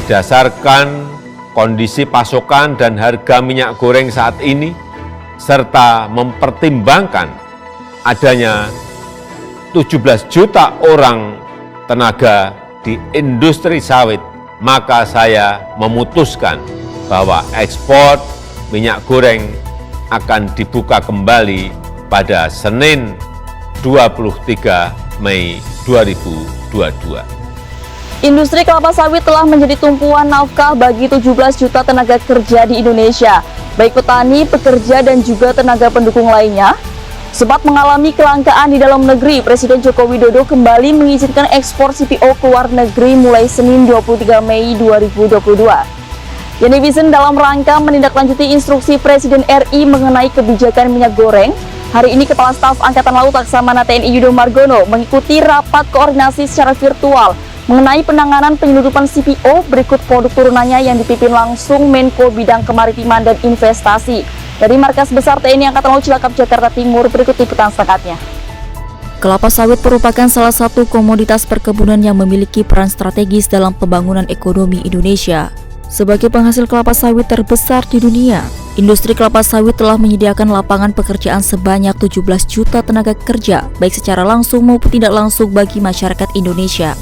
berdasarkan kondisi pasokan dan harga minyak goreng saat ini, serta mempertimbangkan adanya 17 juta orang tenaga di industri sawit, maka saya memutuskan bahwa ekspor minyak goreng akan dibuka kembali pada Senin 23 Mei 2022. Industri kelapa sawit telah menjadi tumpuan nafkah bagi 17 juta tenaga kerja di Indonesia, baik petani, pekerja, dan juga tenaga pendukung lainnya. Sempat mengalami kelangkaan di dalam negeri, Presiden Joko Widodo kembali mengizinkan ekspor CPO ke luar negeri mulai Senin 23 Mei 2022. Yang dibikin dalam rangka menindaklanjuti instruksi Presiden RI mengenai kebijakan minyak goreng. Hari ini Kepala Staf Angkatan Laut Laksamana TNI Yudo Margono mengikuti rapat koordinasi secara virtual mengenai penanganan penyeludupan CPO berikut produk turunannya yang dipimpin langsung Menko Bidang Kemaritiman dan Investasi. Dari Markas Besar TNI Angkatan Laut Cilacap, Jakarta Timur, berikut liputan selengkapnya. Kelapa sawit merupakan salah satu komoditas perkebunan yang memiliki peran strategis dalam pembangunan ekonomi Indonesia. Sebagai penghasil kelapa sawit terbesar di dunia, industri kelapa sawit telah menyediakan lapangan pekerjaan sebanyak 17 juta tenaga kerja, baik secara langsung maupun tidak langsung bagi masyarakat Indonesia.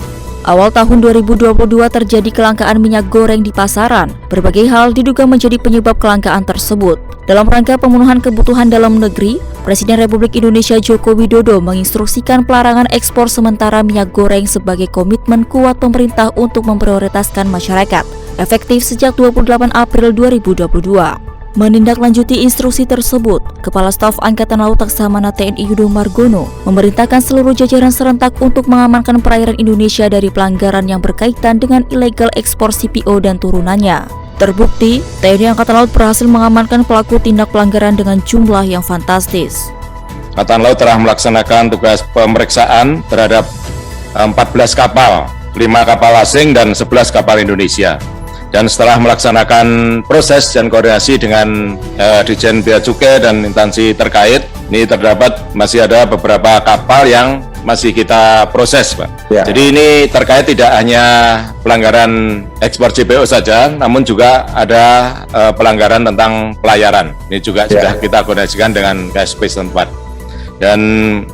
Awal tahun 2022 terjadi kelangkaan minyak goreng di pasaran. Berbagai hal diduga menjadi penyebab kelangkaan tersebut. Dalam rangka pemenuhan kebutuhan dalam negeri, Presiden Republik Indonesia Joko Widodo menginstruksikan pelarangan ekspor sementara minyak goreng sebagai komitmen kuat pemerintah untuk memprioritaskan masyarakat, efektif sejak 28 April 2022. Menindaklanjuti instruksi tersebut, Kepala Staf Angkatan Laut Laksamana TNI Yudo Margono memerintahkan seluruh jajaran serentak untuk mengamankan perairan Indonesia dari pelanggaran yang berkaitan dengan ilegal ekspor CPO dan turunannya. Terbukti, TNI Angkatan Laut berhasil mengamankan pelaku tindak pelanggaran dengan jumlah yang fantastis. Angkatan Laut telah melaksanakan tugas pemeriksaan terhadap 14 kapal, 5 kapal asing dan 11 kapal Indonesia. Dan setelah melaksanakan proses dan koordinasi dengan Ditjen Bea Cukai dan instansi terkait, ini terdapat masih ada beberapa kapal yang masih kita proses, Pak. Ya. Jadi ini terkait tidak hanya pelanggaran ekspor CPO saja, namun juga ada pelanggaran tentang pelayaran. Ini juga sudah kita koordinasikan dengan KSP setempat. Dan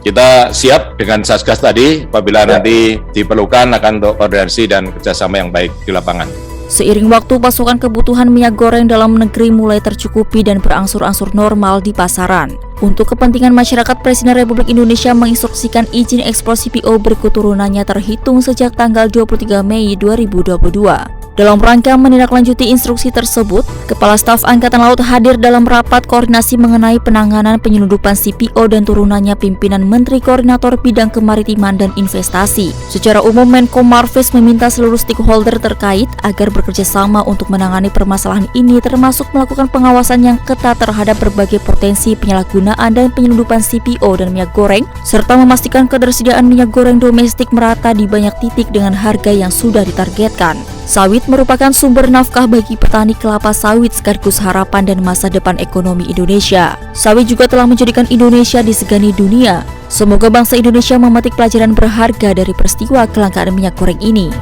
kita siap dengan Satgas tadi, apabila nanti diperlukan akan untuk koordinasi dan kerjasama yang baik di lapangan. Seiring waktu, pasokan kebutuhan minyak goreng dalam negeri mulai tercukupi dan berangsur-angsur normal di pasaran. Untuk kepentingan masyarakat, Presiden Republik Indonesia menginstruksikan izin ekspor CPO berikut turunannya terhitung sejak tanggal 23 Mei 2022. Dalam rangka menindaklanjuti instruksi tersebut, Kepala Staf Angkatan Laut hadir dalam rapat koordinasi mengenai penanganan penyeludupan CPO dan turunannya pimpinan Menteri Koordinator Bidang Kemaritiman dan Investasi. Secara umum, Menko Marves meminta seluruh stakeholder terkait agar bekerja sama untuk menangani permasalahan ini, termasuk melakukan pengawasan yang ketat terhadap berbagai potensi penyalahgunaan dan penyeludupan CPO dan minyak goreng, serta memastikan ketersediaan minyak goreng domestik merata di banyak titik dengan harga yang sudah ditargetkan. Sawit merupakan sumber nafkah bagi petani kelapa sawit sekaligus harapan dan masa depan ekonomi Indonesia. Sawit juga telah menjadikan Indonesia disegani dunia. Semoga bangsa Indonesia memetik pelajaran berharga dari peristiwa kelangkaan minyak goreng ini.